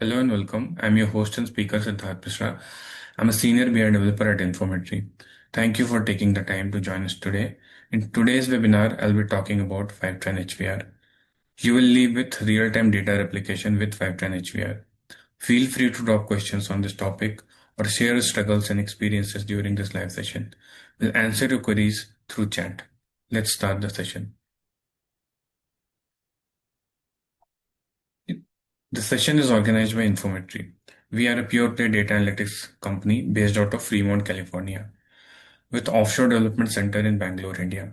Hello and welcome. I'm your host and speaker Siddharth Mishra. I'm a senior BI developer at Infometry. Thank you for taking the time to join us today. In today's webinar, I'll be talking about Fivetran HVR. You will leave with real-time data replication with Fivetran HVR. Feel free to drop questions on this topic or share your struggles and experiences during this live session. We'll answer your queries through chat. Let's start the session. The session is organized by Infometry. We are a pure-play data analytics company based out of Fremont, California, with offshore development center in Bangalore, India.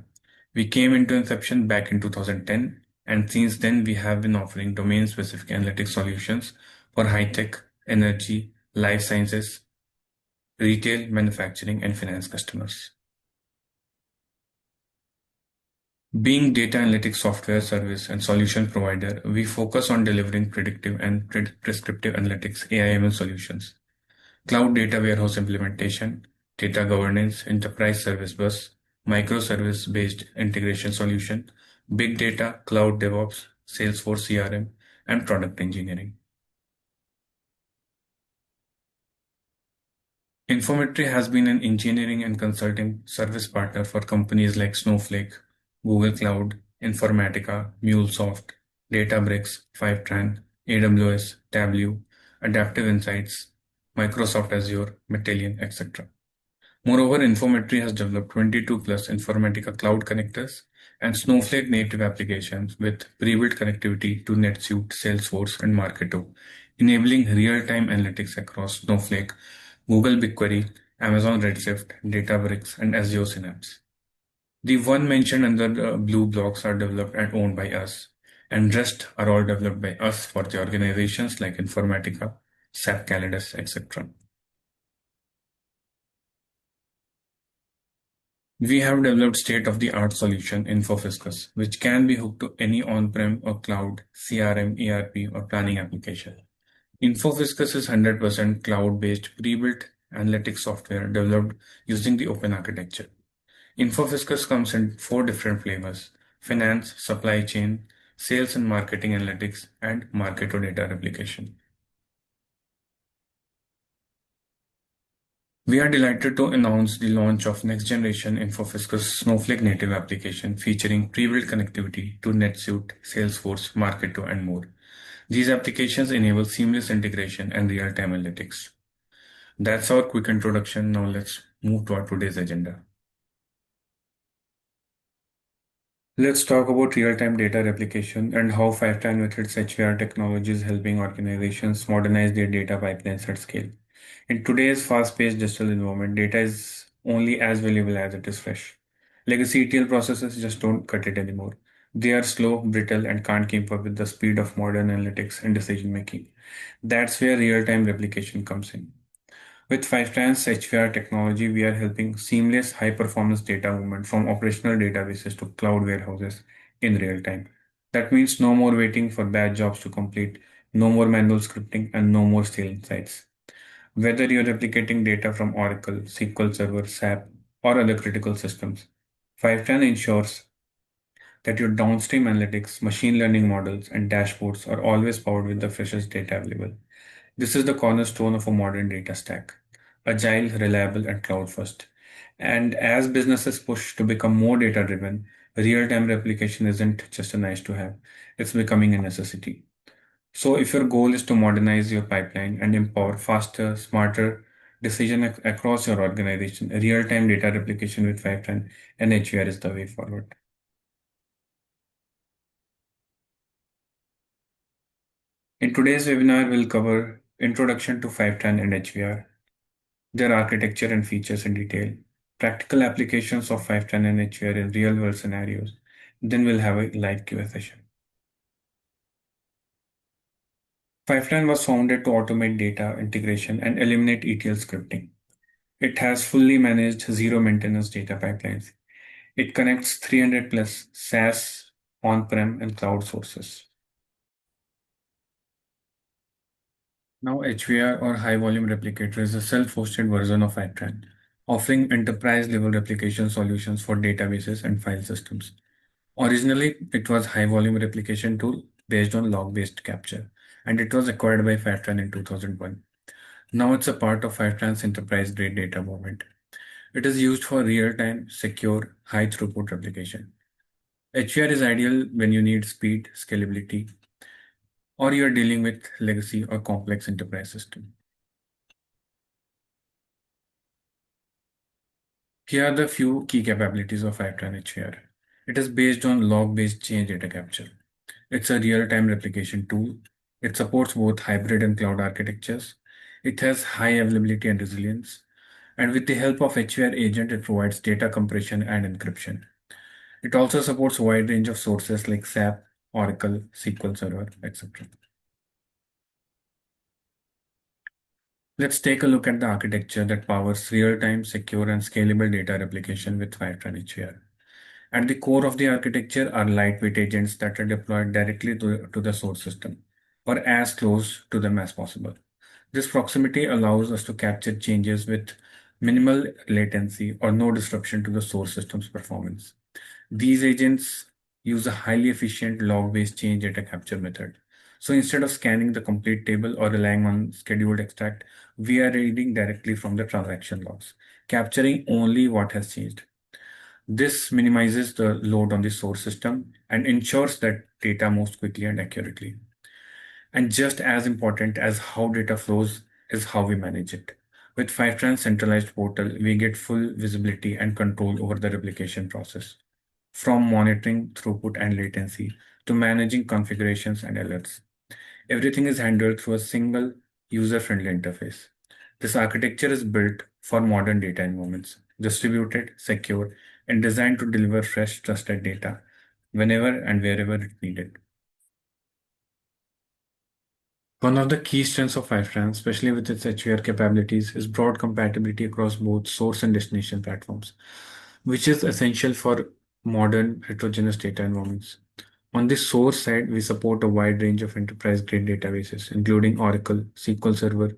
We came into inception back in 2010, and since then we have been offering domain-specific analytics solutions for high-tech, energy, life sciences, retail, manufacturing, and finance customers. Being data analytics software service and solution provider, we focus on delivering predictive and prescriptive analytics AI/ML solutions, cloud data warehouse implementation, data governance, enterprise service bus, microservice-based integration solution, big data, cloud DevOps, Salesforce CRM, and product engineering. Infometry has been an engineering and consulting service partner for companies like Snowflake, Google Cloud, Informatica, MuleSoft, Databricks, Fivetran, AWS, Tableau, Adaptive Insights, Microsoft Azure, Matillion, etc. Moreover, Infometry has developed 22 plus Informatica cloud connectors and Snowflake native applications with pre-built connectivity to NetSuite, Salesforce, and Marketo, enabling real-time analytics across Snowflake, Google BigQuery, Amazon Redshift, Databricks, and Azure Synapse. The one mentioned under the blue blocks are developed and owned by us, and rest are all developed by us for the organizations like Informatica, SAP Calidus, etc. We have developed state-of-the-art solution InfoFiscus, which can be hooked to any on-prem or cloud CRM, ERP, or planning application. InfoFiscus is 100% cloud-based pre-built analytics software developed using the open architecture. InfoFiscus comes in 4 different flavors: finance, supply chain, sales and marketing analytics, and Marketo data replication. We are delighted to announce the launch of next generation InfoFiscus Snowflake native application featuring pre-built connectivity to NetSuite, Salesforce, Marketo, and more. These applications enable seamless integration and real-time analytics. That's our quick introduction. Now let's move to our today's agenda. Let's talk about real-time data replication and how Fivetran with its HVR technology is helping organizations modernize their data pipelines at scale. In today's fast-paced digital environment, data is only as valuable as it is fresh. Legacy ETL processes just don't cut it anymore. They are slow, brittle, and can't keep up with the speed of modern analytics and decision making. That's where real-time replication comes in. With Fivetran's HVR technology, we are helping seamless high-performance data movement from operational databases to cloud warehouses in real time. That means no more waiting for batch jobs to complete, no more manual scripting, and no more stale insights. Whether you're replicating data from Oracle, SQL Server, SAP, or other critical systems, Fivetran ensures that your downstream analytics, machine learning models, and dashboards are always powered with the freshest data available. This is the cornerstone of a modern data stack: agile, reliable, and cloud first. And as businesses push to become more data driven, real time replication isn't just a nice to have, it's becoming a necessity. So, if your goal is to modernize your pipeline and empower faster, smarter decision across your organization, real time data replication with Fivetran and HVR is the way forward. In today's webinar, we'll cover introduction to Fivetran and HVR, their architecture and features in detail, practical applications of Fivetran and HVR in real-world scenarios. Then we'll have a live Q&A session. Fivetran was founded to automate data integration and eliminate ETL scripting. It has fully managed zero maintenance data pipelines. It connects 300 plus SaaS, on-prem, and cloud sources. Now, HVR or High Volume Replicator is a self-hosted version of Fivetran, offering enterprise-level replication solutions for databases and file systems. Originally, it was high volume replication tool based on log-based capture. and it was acquired by Fivetran in 2001. Now it's a part of Fivetran's enterprise-grade data movement. It is used for real-time, secure, high-throughput replication. HVR is ideal when you need speed, scalability, or you're dealing with legacy or complex enterprise system. Here are the few key capabilities of Fivetran HVR. It is based on log-based change data capture. It's a real-time replication tool. It supports both hybrid and cloud architectures. It has high availability and resilience. And with the help of HVR agent, it provides data compression and encryption. It also supports a wide range of sources like SAP, Oracle, SQL Server, etc. Let's take a look at the architecture that powers real-time, secure, and scalable data replication with Fivetran HVR. At the core of the architecture are lightweight agents that are deployed directly to the source system, or as close to them as possible. This proximity allows us to capture changes with minimal latency or no disruption to the source system's performance. These agents use a highly efficient log-based change data capture method. So instead of scanning the complete table or relying on scheduled extract, we are reading directly from the transaction logs, capturing only what has changed. This minimizes the load on the source system and ensures that data moves quickly and accurately. And just as important as how data flows is how we manage it. With Fivetran's centralized portal, we get full visibility and control over the replication process, from monitoring throughput and latency to managing configurations and alerts. Everything is handled through a single user-friendly interface. This architecture is built for modern data environments, distributed, secure, and designed to deliver fresh, trusted data whenever and wherever it's needed. One of the key strengths of Fivetran, especially with its HVR capabilities, is broad compatibility across both source and destination platforms, which is essential for modern heterogeneous data environments. On the source side, we support a wide range of enterprise-grade databases, including Oracle, SQL Server,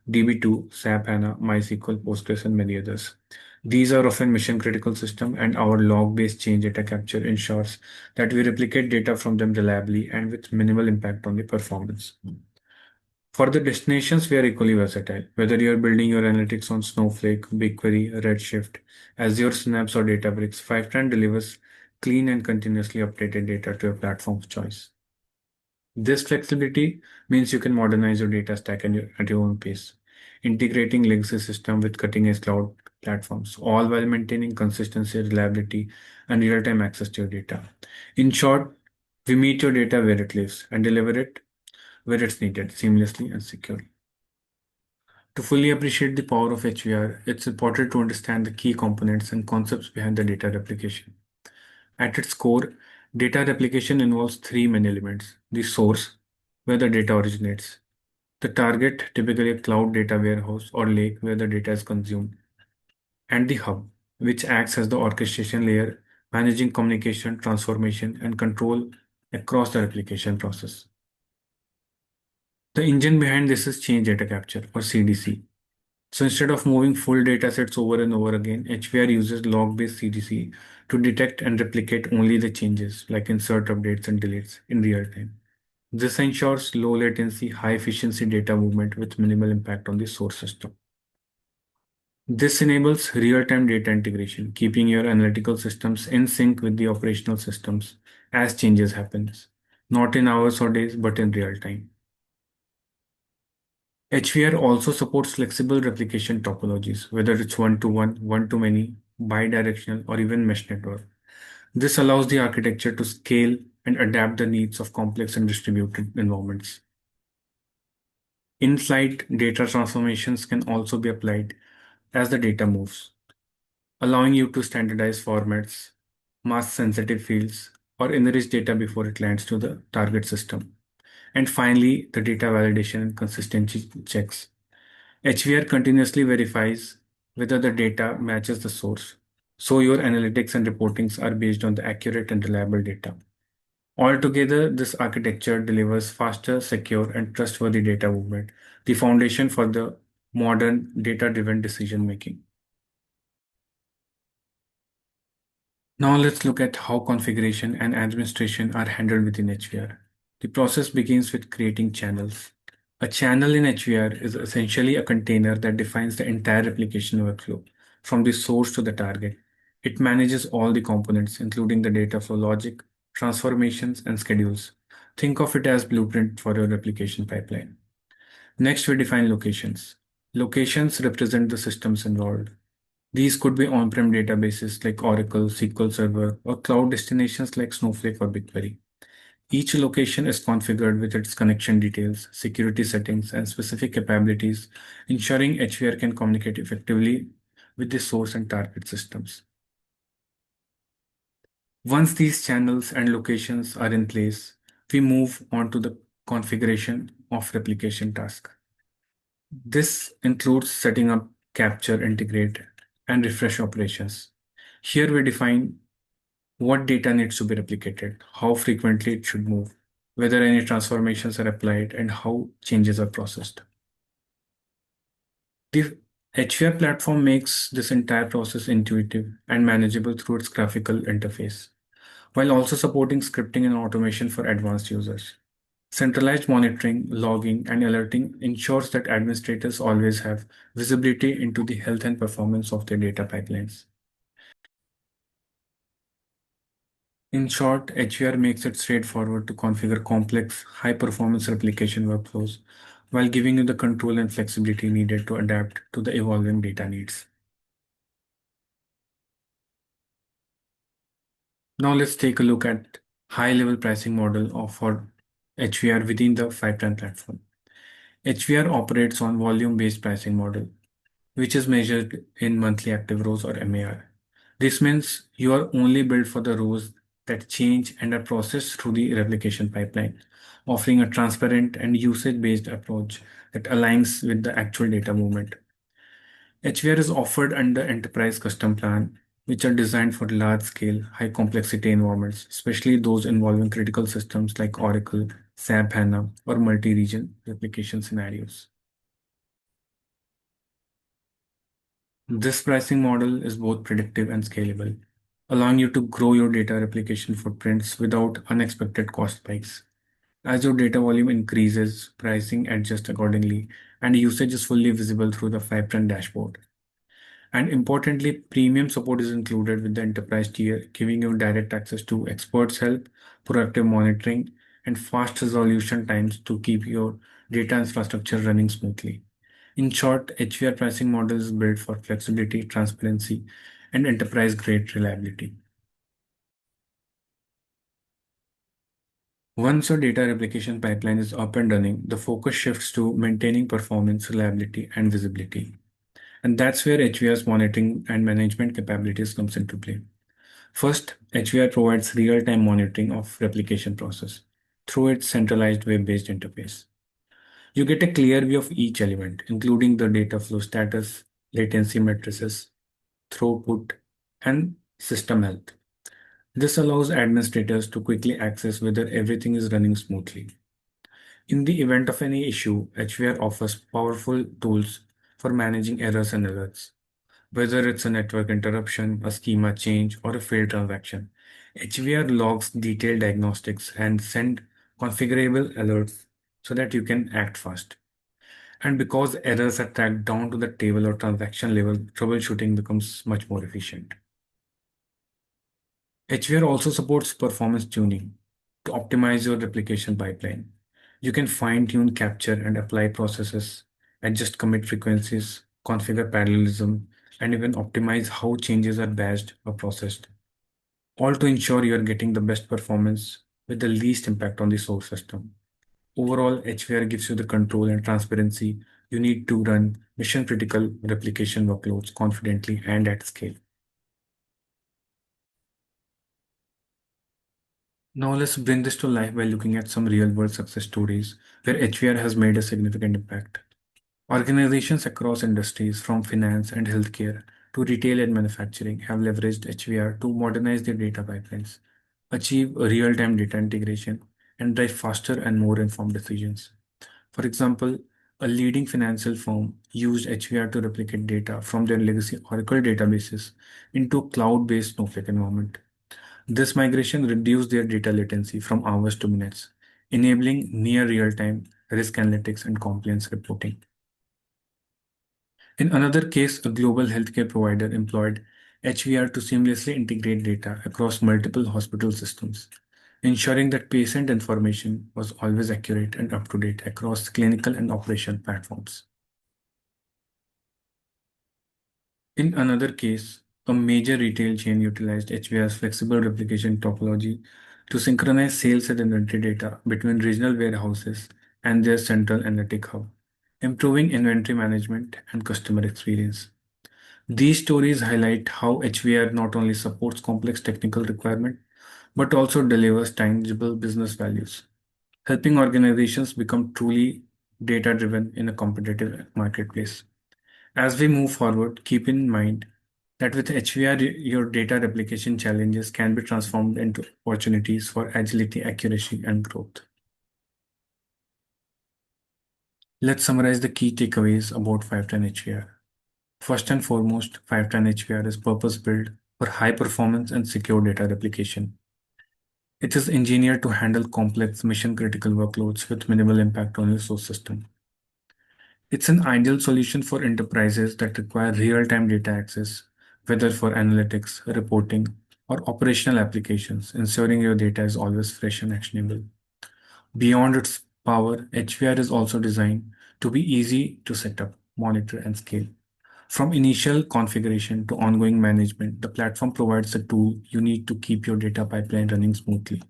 DB2, SAP HANA, MySQL, Postgres, and many others. These are often mission-critical systems, and our log-based change data capture ensures that we replicate data from them reliably and with minimal impact on the performance. For the destinations, we are equally versatile. Whether you're building your analytics on Snowflake, BigQuery, Redshift, Azure Synapse, or Databricks, Fivetran delivers clean and continuously updated data to your platform of choice. This flexibility means you can modernize your data stack at your own pace, integrating legacy system with cutting-edge cloud platforms, all while maintaining consistency, reliability, and real-time access to your data. In short, we meet your data where it lives and deliver it where it's needed, seamlessly and securely. To fully appreciate the power of HVR, it's important to understand the key components and concepts behind the data replication. At its core, data replication involves three main elements: the source, where the data originates; the target, typically a cloud data warehouse or lake where the data is consumed; and the hub, which acts as the orchestration layer, managing communication, transformation, and control across the replication process. The engine behind this is change data capture, or CDC. So instead of moving full data sets over and over again, HVR uses log-based CDC to detect and replicate only the changes, like insert updates and deletes, in real time. This ensures low latency, high efficiency data movement with minimal impact on the source system. This enables real-time data integration, keeping your analytical systems in sync with the operational systems as changes happen, not in hours or days, but in real time. HVR also supports flexible replication topologies, whether it's one-to-one, one-to-many, bidirectional, or even mesh network. This allows the architecture to scale and adapt the needs of complex and distributed environments. In-flight data transformations can also be applied as the data moves, allowing you to standardize formats, mask sensitive fields, or enrich data before it lands to the target system. And finally, the data validation and consistency checks. HVR continuously verifies whether the data matches the source, so your analytics and reportings are based on the accurate and reliable data. Altogether, this architecture delivers faster, secure, and trustworthy data movement, the foundation for the modern data-driven decision making. Now let's look at how configuration and administration are handled within HVR. The process begins with creating channels. A channel in HVR is essentially a container that defines the entire replication workflow, from the source to the target. It manages all the components, including the data flow logic, transformations, and schedules. Think of it as blueprint for your replication pipeline. Next, we define locations. Locations represent the systems involved. These could be on-prem databases like Oracle, SQL Server, or cloud destinations like Snowflake or BigQuery. Each location is configured with its connection details, security settings, and specific capabilities, ensuring HVR can communicate effectively with the source and target systems. Once these channels and locations are in place, we move on to the configuration of replication task. This includes setting up, capture, integrate, and refresh operations. Here we define what data needs to be replicated, how frequently it should move, whether any transformations are applied, and how changes are processed. The HVR platform makes this entire process intuitive and manageable through its graphical interface, while also supporting scripting and automation for advanced users. Centralized monitoring, logging, and alerting ensures that administrators always have visibility into the health and performance of their data pipelines. In short, HVR makes it straightforward to configure complex, high-performance replication workflows while giving you the control and flexibility needed to adapt to the evolving data needs. Now let's take a look at high-level pricing model for HVR within the Fivetran platform. HVR operates on volume-based pricing model, which is measured in monthly active rows or MAR. This means you are only billed for the rows that change and are processed through the replication pipeline, offering a transparent and usage-based approach that aligns with the actual data movement. HVR is offered under Enterprise Custom Plan, which are designed for large-scale, high-complexity environments, especially those involving critical systems like Oracle, SAP HANA, or multi-region replication scenarios. This pricing model is both predictive and scalable, allowing you to grow your data replication footprints without unexpected cost spikes. As your data volume increases, pricing adjusts accordingly, and usage is fully visible through the Fivetran dashboard. And importantly, premium support is included with the enterprise tier, giving you direct access to experts' help, proactive monitoring, and fast resolution times to keep your data infrastructure running smoothly. In short, HVR pricing model is built for flexibility, transparency, and enterprise-grade reliability. Once your data replication pipeline is up and running, the focus shifts to maintaining performance, reliability, and visibility. And that's where HVR's monitoring and management capabilities comes into play. First, HVR provides real-time monitoring of replication process through its centralized web-based interface. You get a clear view of each element, including the data flow status, latency matrices, throughput, and system health. This allows administrators to quickly access whether everything is running smoothly. In the event of any issue, HVR offers powerful tools for managing errors and alerts. Whether it's a network interruption, a schema change, or a failed transaction, HVR logs detailed diagnostics and send configurable alerts so that you can act fast. And because errors are tracked down to the table or transaction level, troubleshooting becomes much more efficient. HVR also supports performance tuning to optimize your replication pipeline. You can fine-tune capture and apply processes, adjust commit frequencies, configure parallelism, and even optimize how changes are batched or processed, all to ensure you are getting the best performance with the least impact on the source system. Overall, HVR gives you the control and transparency you need to run mission-critical replication workloads confidently and at scale. Now let's bring this to life by looking at some real-world success stories where HVR has made a significant impact. Organizations across industries, from finance and healthcare to retail and manufacturing, have leveraged HVR to modernize their data pipelines, achieve real-time data integration, and drive faster and more informed decisions. For example, a leading financial firm used HVR to replicate data from their legacy Oracle databases into a cloud-based Snowflake environment. This migration reduced their data latency from hours to minutes, enabling near real-time risk analytics and compliance reporting. In another case, a global healthcare provider employed HVR to seamlessly integrate data across multiple hospital systems, ensuring that patient information was always accurate and up to date across clinical and operational platforms. In another case, a major retail chain utilized HVR's flexible replication topology to synchronize sales and inventory data between regional warehouses and their central analytic hub, improving inventory management and customer experience. These stories highlight how HVR not only supports complex technical requirements but also delivers tangible business values, helping organizations become truly data driven in a competitive marketplace. As we move forward, keep in mind that with HVR, your data replication challenges can be transformed into opportunities for agility, accuracy, and growth. Let's summarize the key takeaways about Fivetran HVR. First and foremost, Fivetran HVR is purpose-built for high performance and secure data replication. It is engineered to handle complex mission-critical workloads with minimal impact on your source system. It's an ideal solution for enterprises that require real-time data access, whether for analytics, reporting, or operational applications, ensuring your data is always fresh and actionable. Beyond its power, HVR is also designed to be easy to set up, monitor, and scale. From initial configuration to ongoing management, the platform provides a tool you need to keep your data pipeline running smoothly.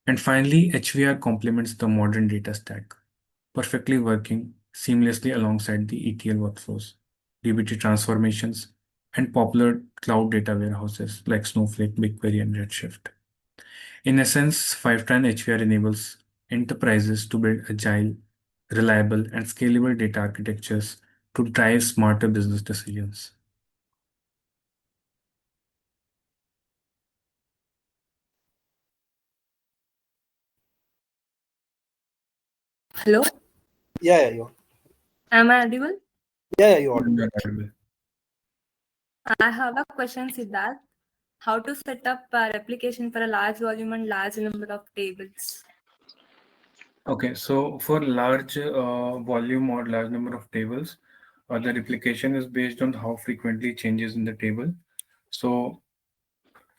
And finally, HVR complements the modern data stack, perfectly working seamlessly alongside the ETL workflows, dbt transformations, and popular cloud data warehouses like Snowflake, BigQuery, and Redshift. In essence, Fivetran HVR enables enterprises to build agile, reliable, and scalable data architectures to drive smarter business decisions. Hello, Yeah, you are. am I audible? Yeah, you are. I have a question, Siddharth. How to set up a replication for a large volume and large number of tables? Okay, so for large volume or large number of tables, the replication is based on how frequently changes in the table. So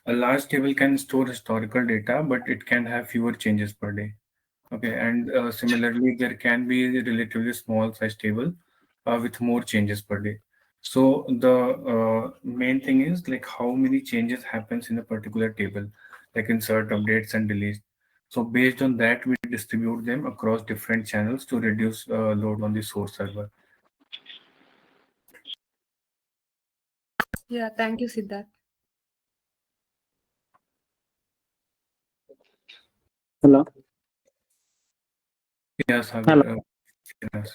a large table can store historical data, but it can have fewer changes per day. Okay, and similarly, there can be a relatively small size table with more changes per day. So the main thing is like how many changes happens in a particular table, like insert, updates, and deletes. So based on that, we distribute them across different channels to reduce load on the source server. Yeah, thank you, Siddharth. Hello. Yes, Sagar, Hello. yes.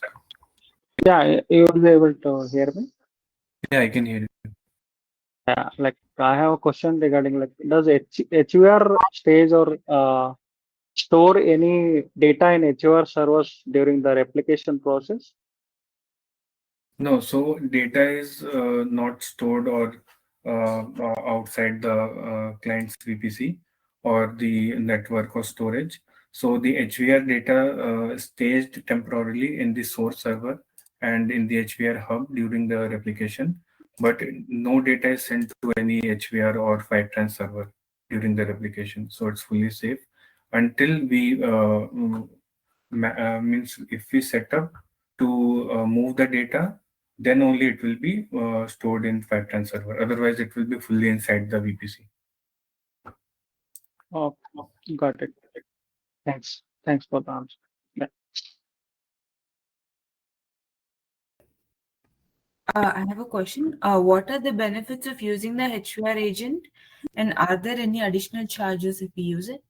Yeah, you will be able to hear me. Yeah, I can hear you. Yeah, like I have a question regarding like does HUR stage or store any data in HUR servers during the replication process? No, so data is not stored or outside the client's VPC or the network or storage. So the HVR data is staged temporarily in the source server and in the HVR hub during the replication, but no data is sent to any HVR or Fivetran server during the replication. So it's fully safe until we means if we set up to move the data, then only it will be stored in Fivetran server. Otherwise, it will be fully inside the VPC. Oh, got it. Thanks. Thanks for the answer. Yeah. I have a question. What are the benefits of using the HVR agent, and are there any additional charges if we use it?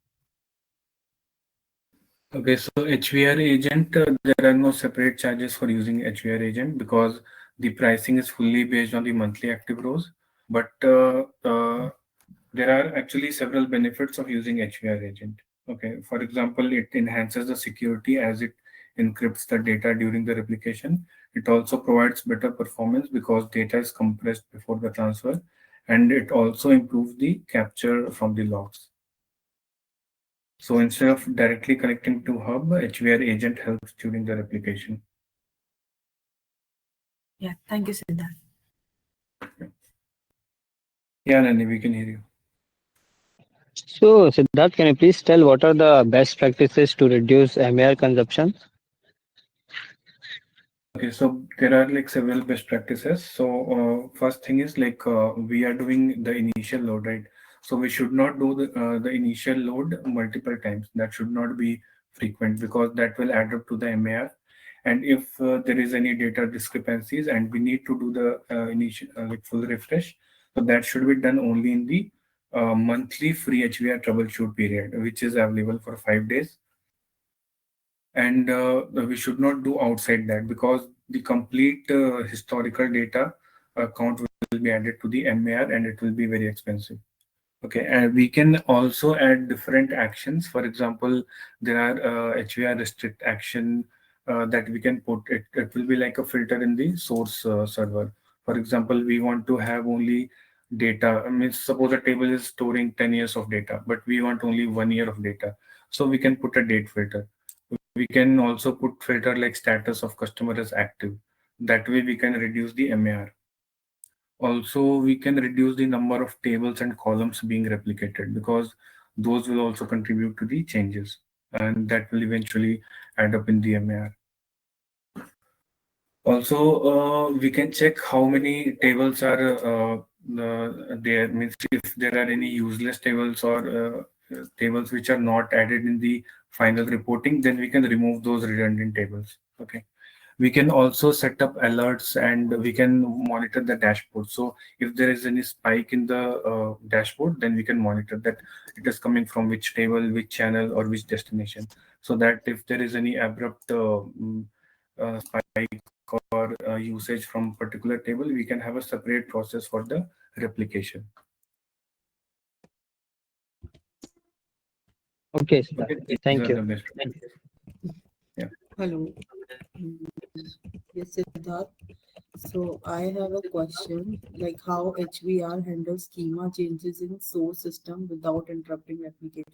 Okay, so HVR agent, there are no separate charges for using HVR agent because the pricing is fully based on the monthly active rows. But there are actually several benefits of using HVR agent. Okay, for example, it enhances the security as it encrypts the data during the replication. It also provides better performance because data is compressed before the transfer, and it also improves the capture from the logs. So instead of directly connecting to hub, HVR agent helps during the replication. Yeah, thank you, Siddharth. Yeah, Nani, we can hear you. So, Siddharth, can you please tell what are the best practices to reduce MAR consumption? Okay, so there are like several best practices. So first thing is like we are doing the initial load, right? So we should not do the initial load multiple times. That should not be frequent because that will add up to the MAR. And if there is any data discrepancies and we need to do the initial like full refresh, so that should be done only in the monthly free HVR troubleshoot period, which is available for 5 days. And we should not do outside that because the complete historical data count will be added to the MAR and it will be very expensive. Okay, and we can also add different actions. For example, there are HVR restrict action that we can put. It will be like a filter in the source server. For example, we want to have only data. I mean, suppose a table is storing 10 years of data, but we want only 1 year of data. So we can put a date filter. We can also put filter like status of customer is active. That way we can reduce the MAR. Also, we can reduce the number of tables and columns being replicated because those will also contribute to the changes and that will eventually add up in the MAR. Also, we can check how many tables are there. Means if there are any useless tables or tables which are not added in the final reporting, then we can remove those redundant tables. Okay. We can also set up alerts and we can monitor the dashboard. So if there is any spike in the dashboard, then we can monitor that it is coming from which table, which channel, or which destination. So that if there is any abrupt spike or usage from particular table, we can have a separate process for the replication. Okay, Siddharth. Okay, these Thank are you. the best. Thank you. Hello. Yes, Siddharth. So I have a question, like how HVR handles schema changes in source system without interrupting application.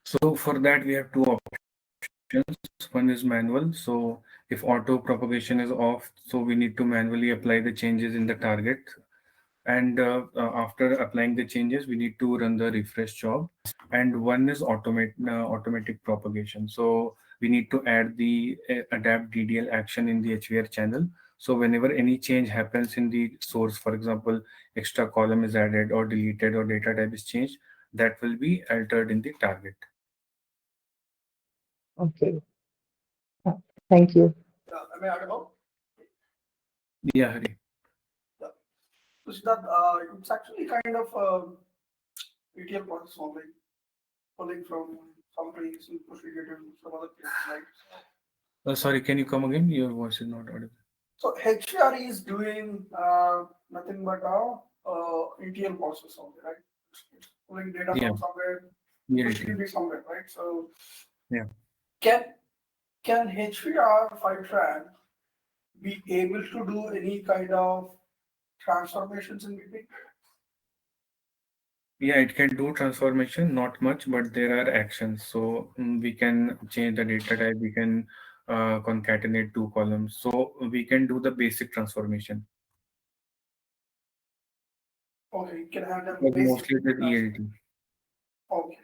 So for that, we have two options. One is manual. So if auto propagation is off, so we need to manually apply the changes in the target. And after applying the changes, we need to run the refresh job. And one is automatic propagation. So we need to add the adapt DDL action in the HVR channel. So whenever any change happens in the source, for example, extra column is added or deleted or data type is changed, that will be altered in the target. Okay. Thank you. Am I audible? Yeah, Hari. So Siddharth, it's actually kind of ETL process only, pulling from some places and pushing it in some other places, right? Sorry, can you come again? Your voice is not audible. So HVR is doing nothing but ETL process only, right? It's pulling data Yeah. from somewhere, Yeah, pushing it somewhere, right? So yeah. Can HVR Fivetran be able to do any kind of transformations in between? Yeah, it can do transformation, not much, but there are actions. So we can change the data type, we can concatenate two columns. So we can do the basic transformation. Okay, you can have them But basic. mostly with ELT. Okay.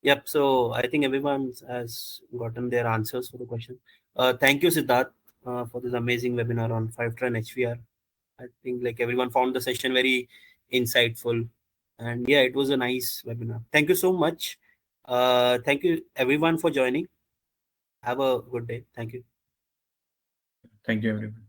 Yep. So I think everyone has gotten their answers for the question. Thank you, Siddharth, for this amazing webinar on Fivetran HVR. I think like everyone found the session very insightful, and yeah, it was a nice webinar. Thank you so much. Thank you everyone for joining. Have a good day. Thank you. Thank you, everyone.